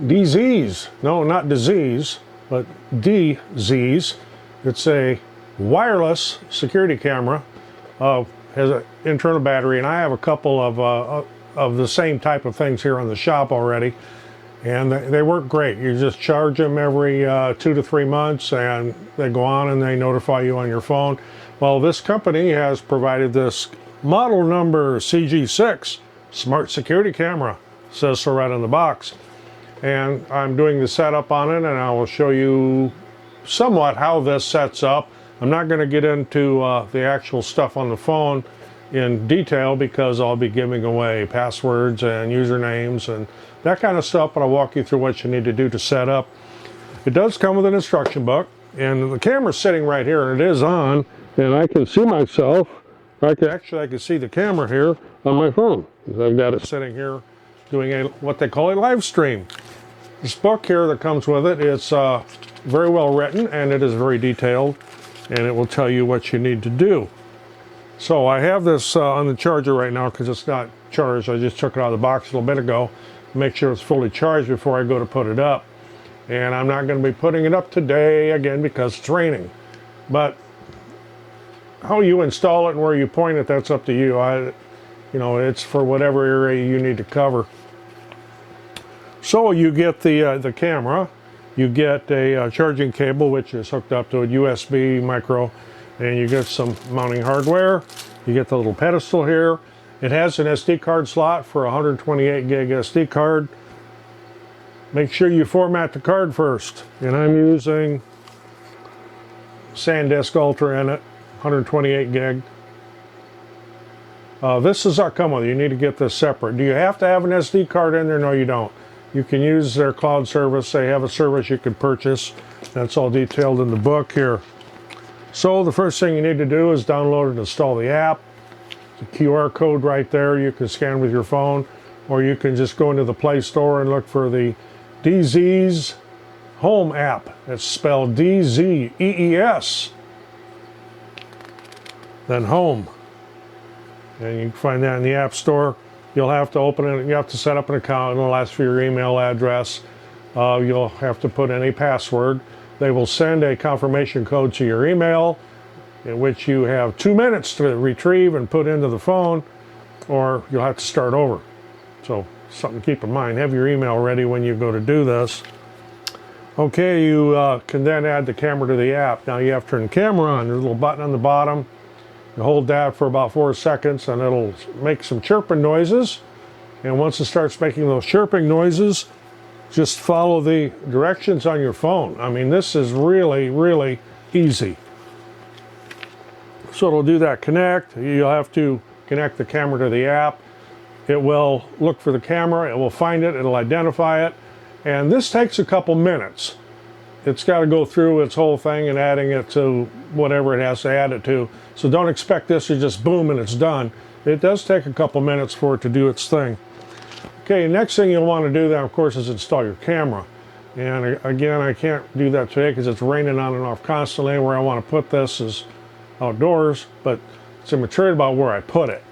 Dzees, no, not disease, but Dzees. It's a wireless security camera. Has an internal battery, and I have a couple of the same type of things here in the shop already, and they work great. You just charge them every 2 to 3 months, and they go on and they notify you on your phone. Well, this company has provided this model number CG6 smart security camera. It says so right on the box. And I'm doing the setup on it, and I will show you somewhat how this sets up. I'm not going to get into the actual stuff on the phone in detail because I'll be giving away passwords and usernames and that kind of stuff, but I'll walk you through what you need to do to set up. It does come with an instruction book, and the camera's sitting right here, and it is on, and I can see myself. I can see the camera here on my phone. I've got it sitting here doing what they call a live stream. This book here that comes with it, it's very well written, and it is very detailed, and it will tell you what you need to do. So I have this on the charger right now because it's not charged. I just took it out of the box a little bit ago. Make sure it's fully charged before I go to put it up. And I'm not going to be putting it up today again because it's raining. But how you install it and where you point it, that's up to you. You know, it's for whatever area you need to cover. So you get the camera, you get a charging cable which is hooked up to a USB micro, and you get some mounting hardware. You get the little pedestal here. It has an SD card slot for a 128 gig SD card. Make sure you format the card first, and I'm using SanDisk Ultra in it, 128 gig. This does not come with it. You need to get this separate. Do you have to have an SD card in there? No, you don't. You can use their cloud service. They have a service you can purchase. That's all detailed in the book here. So the first thing you need to do is download and install the app. The QR code right there you can scan with your phone, or you can just go into the Play Store and look for the Dzees Home app. It's spelled D-Z-E-E-S, then Home. And you can find that in the App Store. You'll have to open it. You have to set up an account. It'll ask for your email address. You'll have to put in a password. They will send a confirmation code to your email, in which you have 2 minutes to retrieve and put into the phone, or you'll have to start over. So something to keep in mind. Have your email ready when you go to do this. Okay, you can then add the camera to the app. Now you have to turn the camera on. There's a little button on the bottom. You hold that for about 4 seconds and it'll make some chirping noises. And once it starts making those chirping noises, just follow the directions on your phone. I mean, this is really, really easy. So it'll do that connect. You'll have to connect the camera to the app. It will look for the camera. It will find it. It'll identify it. And this takes a couple minutes. It's got to go through its whole thing and adding it to whatever it has to add it to. So don't expect this to just boom and it's done. It does take a couple minutes for it to do its thing. Okay, next thing you'll want to do then, of course, is install your camera. And again, I can't do that today because it's raining on and off constantly. Where I want to put this is outdoors, but it's immature about where I put it.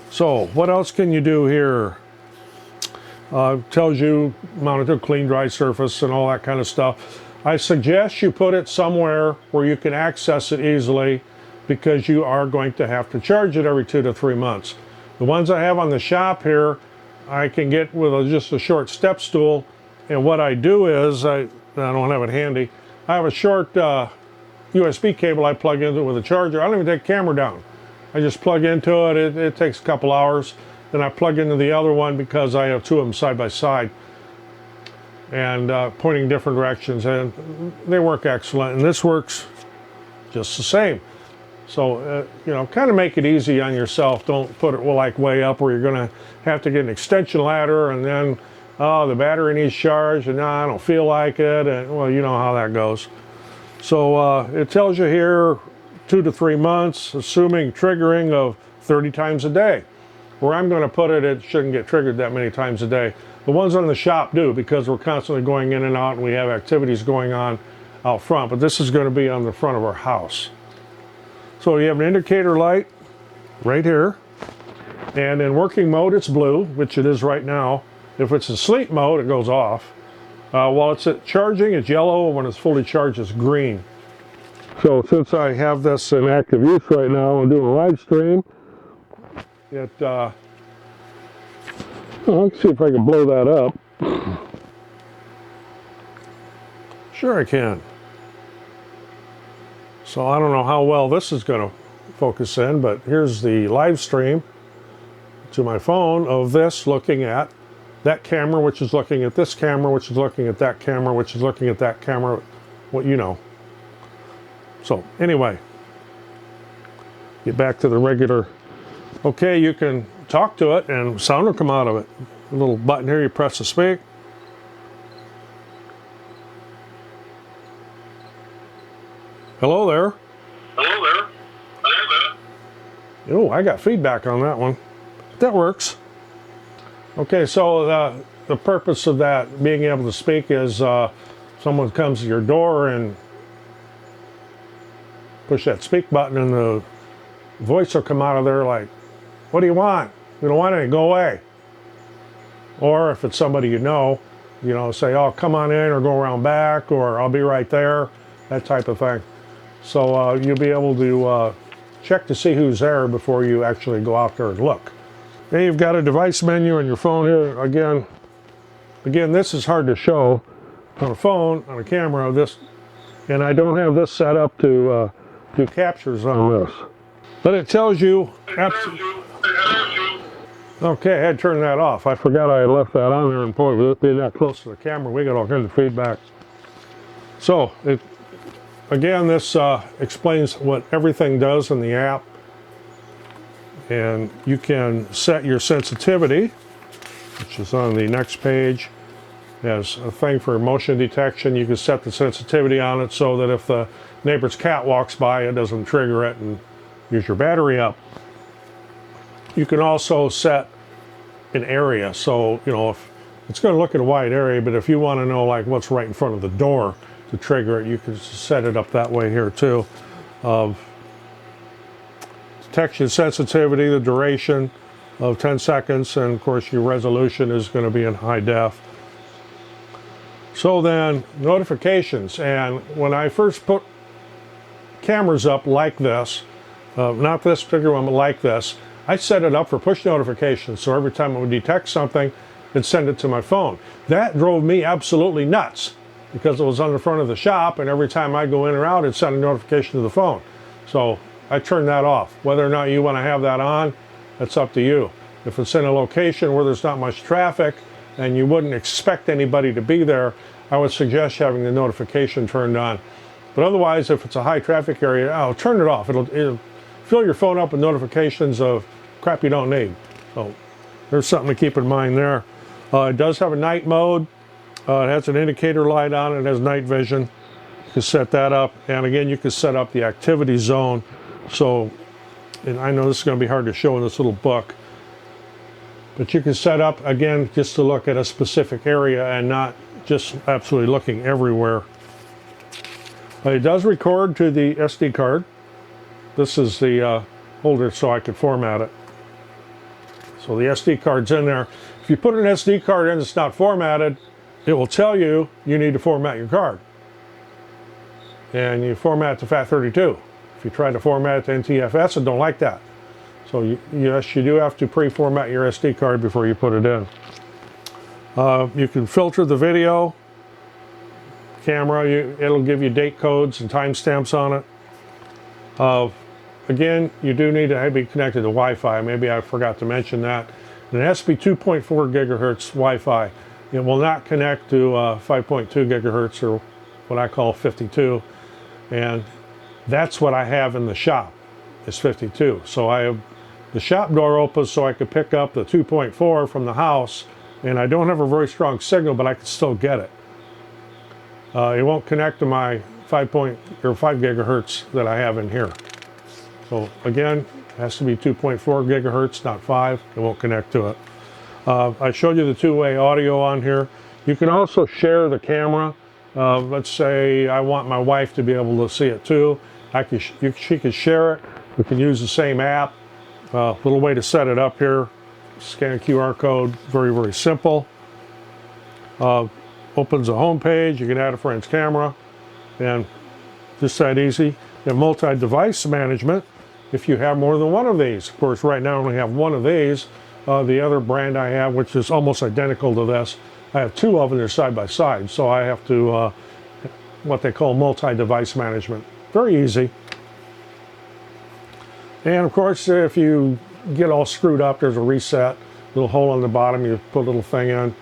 So what else can you do here? Tells you mount it to a clean, dry surface and all that kind of stuff. I suggest you put it somewhere where you can access it easily, because you are going to have to charge it every 2 to 3 months. The ones I have on the shop here, I can get with just a short step stool. And what I do is, I don't have it handy, I have a short USB cable I plug into it with a charger. I don't even take the camera down. I just plug into it. It takes a couple hours. Then I plug into the other one because I have 2 of them side by side and pointing different directions, and they work excellent. And this works just the same. So, you know, kind of make it easy on yourself. Don't put it like way up where you're going to have to get an extension ladder and then, oh, the battery needs charged and I don't feel like it. And, well, you know how that goes. So it tells you here 2 to 3 months, assuming triggering of 30 times a day. Where I'm going to put it, it shouldn't get triggered that many times a day. The ones on the shop do, because we're constantly going in and out and we have activities going on out front. But this is going to be on the front of our house. So you have an indicator light right here. And in working mode, it's blue, which it is right now. If it's in sleep mode, it goes off. While it's charging, it's yellow. When it's fully charged, it's green. So since I have this in active use right now, I'm doing a live stream. Let's see if I can blow that up. Sure I can. So I don't know how well this is going to focus in, but here's the live stream to my phone of this looking at that camera, which is looking at this camera, which is looking at that camera, which is looking at that camera, what you know. So anyway, get back to the regular. Okay, you can talk to it and sound will come out of it. A little button here, you press to speak. Hello there. Hello there. Hello there. Oh, I got feedback on that one. That works. Okay, so the purpose of that being able to speak is someone comes to your door and push that speak button and the voice will come out of there like, what do you want? We don't want any, go away. Or if it's somebody you know, say, oh, come on in or go around back or I'll be right there, that type of thing. So you'll be able to check to see who's there before you actually go out there and look. Then you've got a device menu on your phone here. Again, this is hard to show on a phone, on a camera, and I don't have this set up to do captures on this. But it tells you, okay, I had to turn that off. I forgot I had left that on there, and boy, with it being that close to the camera, we got all kinds of feedback. So, again, this explains what everything does in the app. And you can set your sensitivity, which is on the next page. As a thing for motion detection, you can set the sensitivity on it so that if the neighbor's cat walks by, it doesn't trigger it and use your battery up. You can also set an area. So, if it's going to look at a wide area, but if you want to know like what's right in front of the door to trigger it, you can set it up that way here too. Detection sensitivity, the duration of 10 seconds, and of course your resolution is going to be in high def. So then notifications, and when I first put cameras up like this, not this particular one, but like this, I set it up for push notifications, so every time it would detect something, it'd send it to my phone. That drove me absolutely nuts because it was on the front of the shop, and every time I go in or out, it'd send a notification to the phone. So I turned that off. Whether or not you want to have that on, that's up to you. If it's in a location where there's not much traffic and you wouldn't expect anybody to be there, I would suggest having the notification turned on. But otherwise, if it's a high traffic area, I'll turn it off. It'll fill your phone up with notifications of crap you don't need. So there's something to keep in mind there. It does have a night mode. It has an indicator light on it. It has night vision. You can set that up. And again, you can set up the activity zone. So, and I know this is going to be hard to show in this little book, but you can set up, again, just to look at a specific area and not just absolutely looking everywhere. It does record to the SD card. This is the holder so I could format it. So the SD card's in there. If you put an SD card in that's not formatted, it will tell you you need to format your card. And you format to FAT32. If you try to format it to NTFS, it don't like that. So yes, you do have to pre-format your SD card before you put it in. You can filter the video camera. It'll give you date codes and timestamps on it. Again, you do need to be connected to Wi-Fi. Maybe I forgot to mention that. And it has to be 2.4 gigahertz Wi-Fi. It will not connect to 5.2 gigahertz or what I call 52. And that's what I have in the shop, is 52. So I have the shop door open so I could pick up the 2.4 from the house, and I don't have a very strong signal, but I can still get it. It won't connect to my 5 gigahertz that I have in here. So again, it has to be 2.4 gigahertz, not 5. It won't connect to it. I showed you the two-way audio on here. You can also share the camera. Let's say I want my wife to be able to see it too. She can share it. We can use the same app. Little way to set it up here. Scan a QR code. Very, very simple. opens a home page. You can add a friend's camera, and just that easy. You have multi-device management if you have more than one of these. Of course, right now I only have one of these. The other brand I have, which is almost identical to this, I have two of them. They're side by side, so I have to what they call multi-device management. Very easy. And of course, if you get all screwed up, there's a reset, little hole on the bottom. You put a little thing in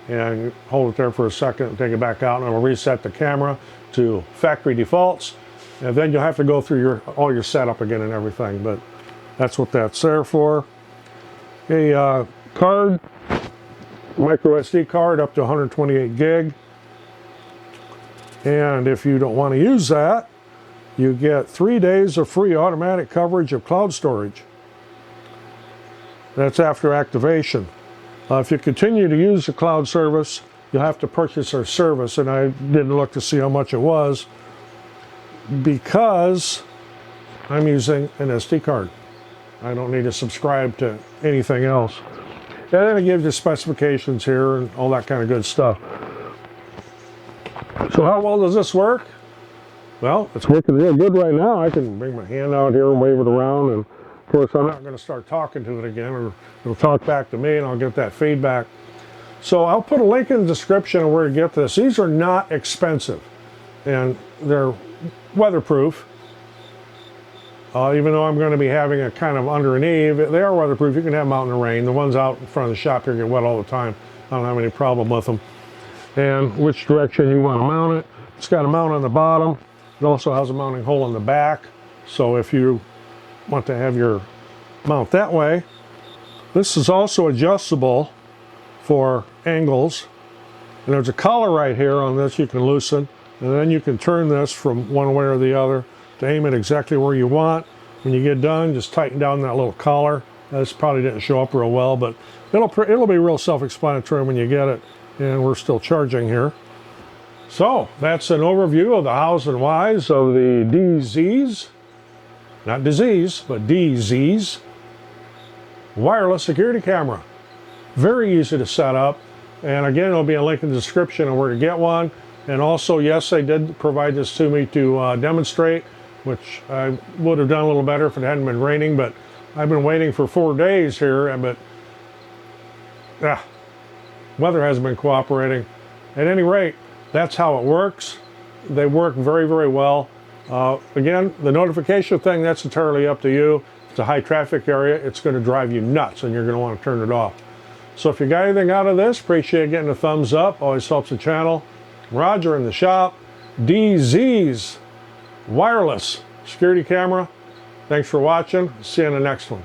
and you hold it there for a second and take it back out, and it'll reset the camera to factory defaults. And then you'll have to go through all your setup again and everything, but that's what that's there for. A card, micro SD card up to 128 gig. And if you don't want to use that, you get 3 days of free automatic coverage of cloud storage. That's after activation. If you continue to use the cloud service, you'll have to purchase our service, and I didn't look to see how much it was because I'm using an SD card. I don't need to subscribe to anything else. And then it gives you specifications here and all that kind of good stuff. So how well does this work? Well, it's working real good right now. I can bring my hand out here and wave it around, and of course I'm not going to start talking to it again, or it'll talk back to me and I'll get that feedback. So I'll put a link in the description of where to get this. These are not expensive, and they're weatherproof. Even though I'm going to be having it kind of under an eave, they are weatherproof. You can have them out in the rain. The ones out in front of the shop here get wet all the time. I don't have any problem with them. And which direction you want to mount it. It's got a mount on the bottom. It also has a mounting hole in the back. So if you want to have your mount that way, this is also adjustable for angles. And there's a collar right here on this you can loosen. And then you can turn this from one way or the other to aim it exactly where you want. When you get done, just tighten down that little collar. This probably didn't show up real well, but it'll be real self-explanatory when you get it. And we're still charging here. So that's an overview of the hows and whys of the Dzees, not disease, but Dzees wireless security camera. Very easy to set up. And again, there'll be a link in the description on where to get one. And also, yes, they did provide this to me to demonstrate, which I would have done a little better if it hadn't been raining, but I've been waiting for 4 days here, but weather hasn't been cooperating. At any rate, that's how it works. They work very, very well. Again, the notification thing, that's entirely up to you. If it's a high traffic area, it's going to drive you nuts and you're going to want to turn it off. So if you got anything out of this, appreciate getting a thumbs up. Always helps the channel. Roger in the shop. Dzees Wireless Security Camera. Thanks for watching. See you in the next one.